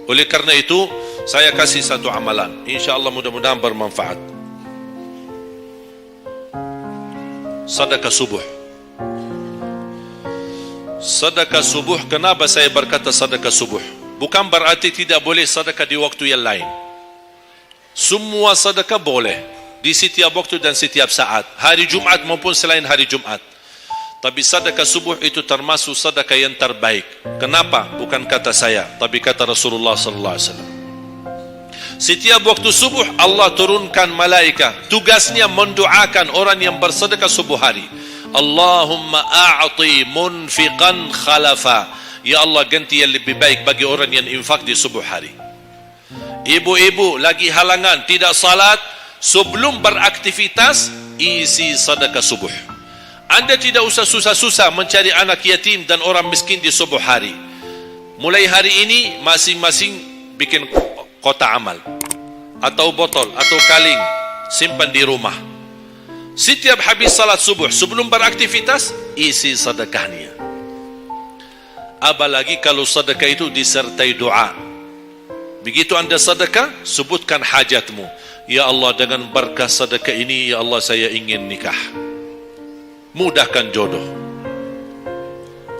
Oleh karena itu, saya kasih satu amalan. InsyaAllah mudah-mudahan bermanfaat. Sedekah subuh. Sedekah subuh, kenapa saya berkata sedekah subuh? Bukan berarti tidak boleh sedekah di waktu yang lain. Semua sedekah boleh di setiap waktu dan setiap saat, hari Jumat maupun selain hari Jumat. Tapi sedekah subuh itu termasuk sedekah yang terbaik. Kenapa? Bukan kata saya, tapi kata Rasulullah sallallahu alaihi wasallam. Setiap waktu subuh Allah turunkan malaikat, tugasnya mendoakan orang yang bersedekah subuh hari. Allahumma a'ti munfiqan khalafa. Ya Allah, ganti yang lebih baik bagi orang yang infak di subuh hari. Ibu-ibu lagi halangan tidak salat, sebelum beraktivitas isi sedekah subuh. Anda tidak usah susah-susah mencari anak yatim dan orang miskin di subuh hari. Mulai hari ini masing-masing bikin kotak amal atau botol atau kaleng, simpan di rumah. Setiap habis salat subuh sebelum beraktivitas isi sedekahnya. Apalagi kalau sedekah itu disertai doa. Begitu anda sedekah, sebutkan hajatmu. Ya Allah, dengan berkah sedekah ini, ya Allah, saya ingin nikah. Mudahkan jodoh.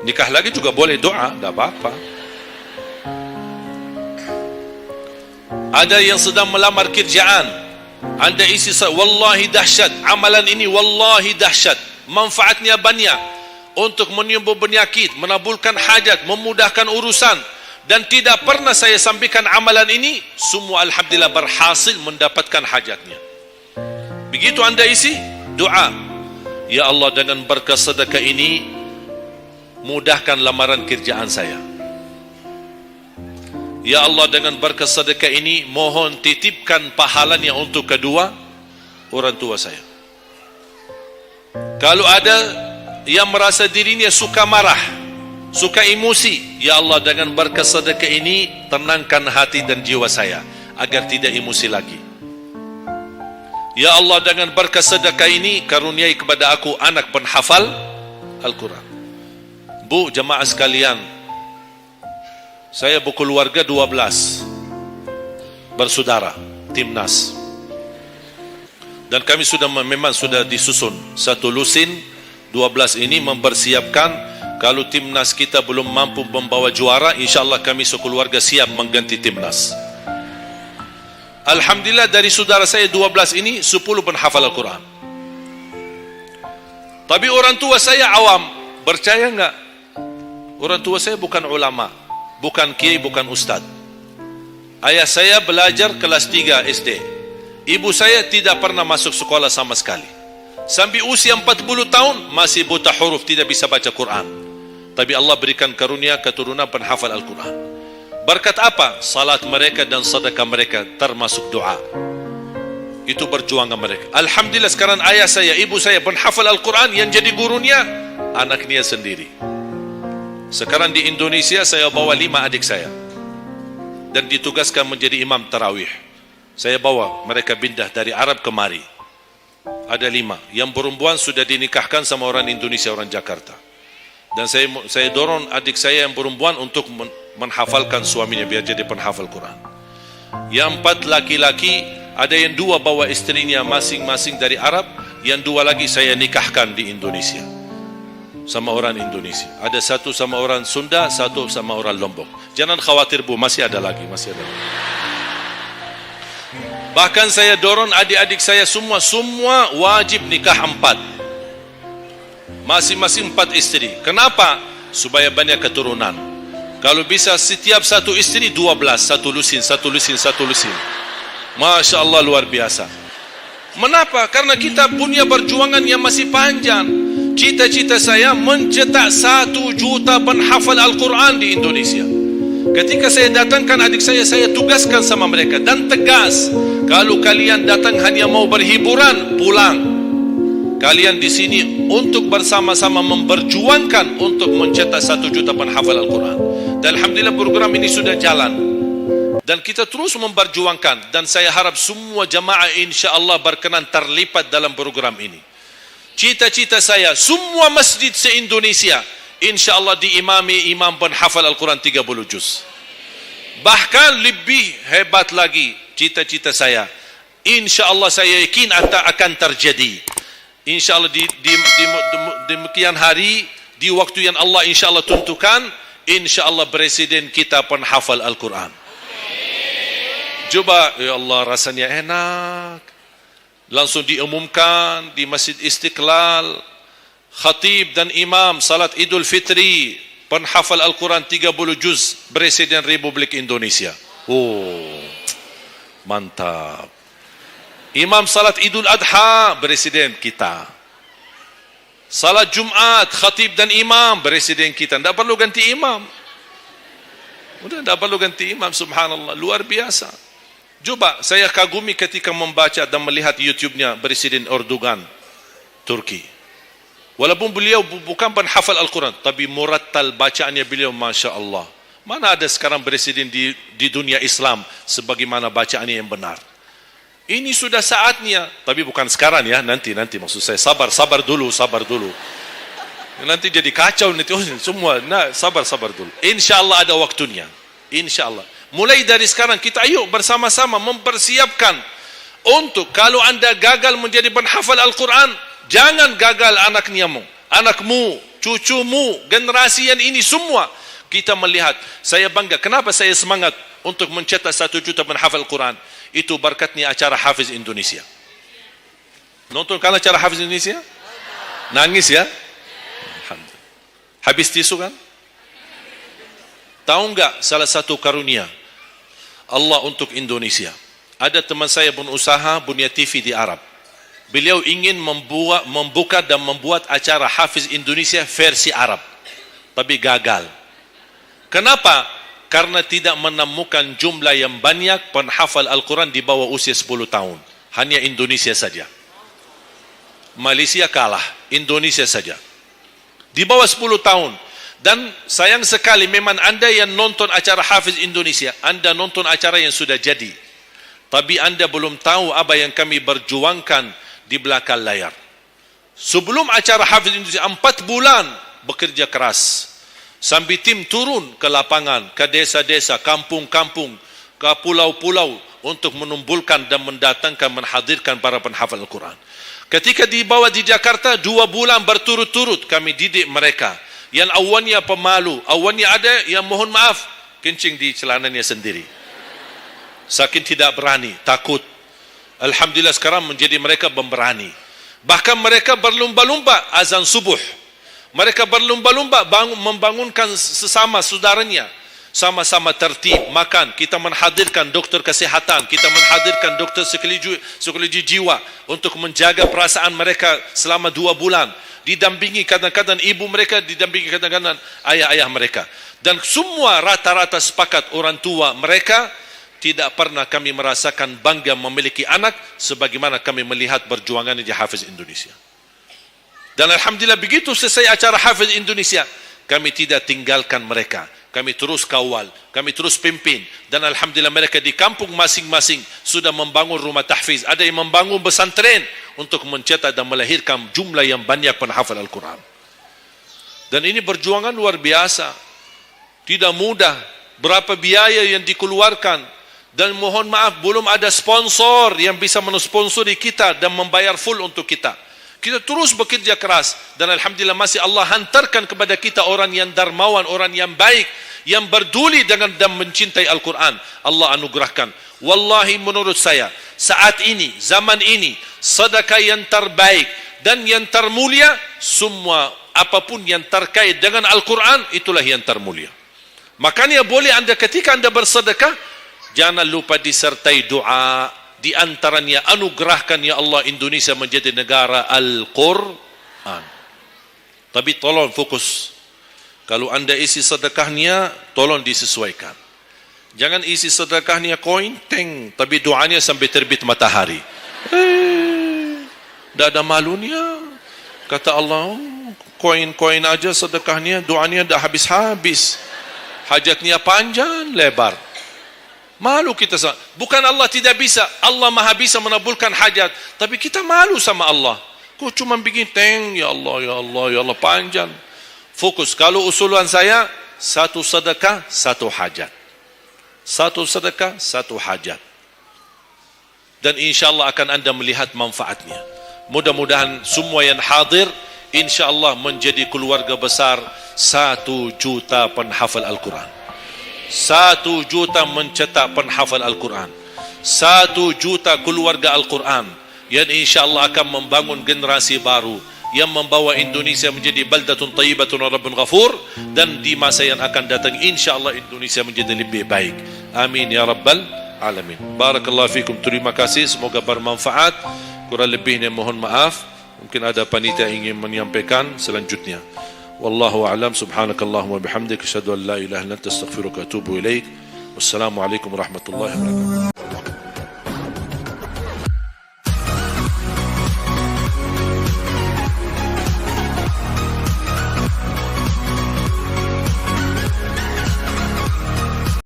Nikah lagi juga boleh doa, tidak apa-apa. Ada yang sedang melamar kerjaan, anda isi wallahi dahsyat, amalan ini wallahi dahsyat, manfaatnya banyak untuk menyembuh penyakit, menabulkan hajat, memudahkan urusan. Dan tidak pernah saya sampaikan amalan ini, semua alhamdulillah berhasil mendapatkan hajatnya. Begitu anda isi doa, ya Allah, dengan berkah sedekah ini mudahkan lamaran kerjaan saya. Ya Allah, dengan berkah sedekah ini mohon titipkan pahalanya untuk kedua orang tua saya. Kalau ada yang merasa dirinya suka marah, suka emosi, ya Allah, dengan berkah sedekah ini tenangkan hati dan jiwa saya agar tidak emosi lagi. Ya Allah, dengan berkah sedekah ini karuniai kepada aku anak penghafal Al-Quran. Bu, jemaah sekalian, saya berkeluarga 12 bersaudara, timnas. Dan kami memang sudah disusun satu lusin. 12 ini mempersiapkan kalau timnas kita belum mampu membawa juara, insyaAllah kami sekeluarga siap mengganti timnas. Alhamdulillah, dari saudara saya 12 ini 10 penghafal Al-Quran. Tapi orang tua saya awam. Percaya enggak? Orang tua saya bukan ulama, bukan kiai, bukan ustad. Ayah saya belajar kelas 3 SD. Ibu saya tidak pernah masuk sekolah sama sekali. Sampai usia 40 tahun masih buta huruf, tidak bisa baca Quran. Tapi Allah berikan karunia keturunan penghafal Al-Quran. Berkat apa? Salat mereka dan sedekah mereka, termasuk doa. Itu perjuangan mereka. Alhamdulillah, sekarang ayah saya, ibu saya penghafal Al-Quran, yang jadi gurunya anaknya sendiri. Sekarang di Indonesia saya bawa 5 adik saya dan ditugaskan menjadi imam tarawih. Saya bawa mereka pindah dari Arab kemari. Ada 5. Yang perempuan sudah dinikahkan sama orang Indonesia, orang Jakarta. Dan saya dorong adik saya yang perempuan untuk menghafalkan suaminya biar jadi penghafal Quran. Yang 4 laki-laki, ada yang 2 bawa istrinya masing-masing dari Arab, yang 2 lagi saya nikahkan di Indonesia sama orang Indonesia. Ada 1 sama orang Sunda, 1 sama orang Lombok. Jangan khawatir Bu, masih ada lagi. Bahkan saya dorong adik-adik saya semua wajib nikah 4. Masing-masing 4 istri. Kenapa? Supaya banyak keturunan. Kalau bisa setiap satu istri 12, satu lusin. Masya Allah, luar biasa. Mengapa? Karena kita punya perjuangan yang masih panjang. Cita-cita saya mencetak 1 juta penghafal Al-Quran di Indonesia. Ketika saya datangkan adik saya tugaskan sama mereka dan tegas, kalau kalian datang hanya mau berhiburan, pulang. Kalian di sini untuk bersama-sama memperjuangkan untuk mencetak 1 juta penghafal Al-Quran. Dan alhamdulillah program ini sudah jalan. Dan kita terus memperjuangkan. Dan saya harap semua jamaah insyaAllah berkenan terlibat dalam program ini. Cita-cita saya, semua masjid se-Indonesia InsyaAllah diimami imam penhafal Al-Quran 30 juz. Bahkan lebih hebat lagi cita-cita saya. InsyaAllah saya yakin akan terjadi. InsyaAllah di demikian hari, di waktu yang Allah insyaAllah tentukan, insyaAllah presiden kita penhafal Al-Quran. Coba, ya Allah, rasanya enak. Langsung diumumkan di Masjid Istiqlal, khatib dan imam salat Idul Fitri, penhafal Al-Quran 30 juz, Presiden Republik Indonesia. Oh, mantap. Imam salat Idul Adha, Presiden kita. Salat Jumat, khatib dan imam, Presiden kita. Tidak perlu ganti imam. Udah, tidak perlu ganti imam, subhanallah. Luar biasa. Coba, saya kagumi ketika membaca dan melihat YouTube-nya Presiden Erdogan, Turki. Walaupun beliau bukan penhafal Al-Quran, tapi murattal bacaannya beliau, Masya Allah. Mana ada sekarang presiden di dunia Islam sebagaimana bacaannya yang benar. Ini sudah saatnya, tapi bukan sekarang ya, nanti maksud saya, sabar dulu. Nanti jadi kacau nanti, semua, sabar dulu. InsyaAllah ada waktunya, InsyaAllah. Mulai dari sekarang kita ayo bersama-sama mempersiapkan untuk kalau anda gagal menjadi penhafal Al-Quran, jangan gagal anakmu, cucumu, generasi yang ini semua. Kita melihat, saya bangga. Kenapa saya semangat untuk mencetak 1 juta penhafal Al-Quran? Itu berkatnya acara Hafiz Indonesia. Nonton kan acara Hafiz Indonesia? Nangis ya? Alhamdulillah. Habis tisu kan? Tahu enggak salah satu karunia Allah untuk Indonesia? Ada teman saya berusaha Bunia TV di Arab. Beliau ingin membuka dan membuat acara Hafiz Indonesia versi Arab. Tapi gagal. Kenapa? Karena tidak menemukan jumlah yang banyak penhafal Al-Quran di bawah usia 10 tahun. Hanya Indonesia saja. Malaysia kalah, Indonesia saja. Di bawah 10 tahun. Dan sayang sekali memang anda yang nonton acara Hafiz Indonesia, anda nonton acara yang sudah jadi. Tapi anda belum tahu apa yang kami berjuangkan di belakang layar. Sebelum acara Hafiz Indonesia, 4 bulan bekerja keras. Sambil tim turun ke lapangan, ke desa-desa, kampung-kampung, ke pulau-pulau untuk menumbulkan dan mendatangkan, menghadirkan para penhafal Al-Quran. Ketika dibawa di Jakarta, 2 bulan berturut-turut kami didik mereka. Yang awalnya pemalu, awalnya ada yang mohon maaf, kencing di celananya sendiri. Saking tidak berani, takut. Alhamdulillah sekarang menjadi mereka pemberani. Bahkan mereka berlumba-lumba azan subuh. Mereka berlumba-lumba membangunkan sesama saudaranya. Sama-sama tertib, makan. Kita menghadirkan dokter kesehatan. Kita menghadirkan dokter psikologi jiwa untuk menjaga perasaan mereka selama 2 bulan. Didampingi kadang-kadang ibu mereka, didampingi kadang-kadang ayah-ayah mereka. Dan semua rata-rata sepakat orang tua mereka, tidak pernah kami merasakan bangga memiliki anak sebagaimana kami melihat perjuangan di Hafiz Indonesia. Dan alhamdulillah begitu selesai acara Hafiz Indonesia, kami tidak tinggalkan mereka. Kami terus kawal, kami terus pimpin. Dan alhamdulillah mereka di kampung masing-masing sudah membangun rumah tahfiz. Ada yang membangun pesantren untuk mencetak dan melahirkan jumlah yang banyak penhafal Al-Quran. Dan ini perjuangan luar biasa. Tidak mudah. Berapa biaya yang dikeluarkan. Dan mohon maaf, belum ada sponsor yang bisa mensponsori kita dan membayar full untuk kita. Kita terus bekerja keras. Dan alhamdulillah masih Allah hantarkan kepada kita orang yang dermawan, orang yang baik, yang berduli dengan dan mencintai Al-Quran. Allah anugerahkan. Wallahi menurut saya, saat ini, zaman ini, sedekah yang terbaik dan yang termulia, semua apapun yang terkait dengan Al-Quran, itulah yang termulia. Makanya boleh anda ketika anda bersedekah, jangan lupa disertai doa. Di antaranya anugerahkan ya Allah Indonesia menjadi negara Al-Quran. Tapi tolong fokus. Kalau anda isi sedekahnya, tolong disesuaikan. Jangan isi sedekahnya koin, teng, tapi doanya sampai terbit matahari. Tidak ada malunya. Kata Allah, koin-koin aja sedekahnya, doanya dah habis-habis. Hajatnya panjang, lebar. Malu kita. Bukan Allah tidak bisa. Allah maha bisa menabulkan hajat. Tapi kita malu sama Allah. Kok cuma bikin teng, ya Allah, ya Allah, ya Allah, panjang. Fokus. Kalau usulan saya, satu sedekah, satu hajat. Satu sedekah, satu hajat. Dan insyaAllah akan anda melihat manfaatnya. Mudah-mudahan semua yang hadir, insyaAllah menjadi keluarga besar 1 juta penghafal Al-Quran. 1 juta mencetak penghafal Al-Quran. 1 juta keluarga Al-Quran yang insyaAllah akan membangun generasi baru yang membawa Indonesia menjadi baldatun tayyibatun wa rabbun ghafur, dan di masa yang akan datang insyaAllah Indonesia menjadi lebih baik. Amin ya rabbal alamin. Barakallahu fikum. Terima kasih, semoga bermanfaat. Kurang lebihnya mohon maaf. Mungkin ada panitia ingin menyampaikan selanjutnya. Wallahu a'lam. Subhanakallahumma bihamdika asyhadu an la ilaha illa anta astaghfiruka wa atubu ilaik. Wassalamualaikum warahmatullahi wabarakatuh.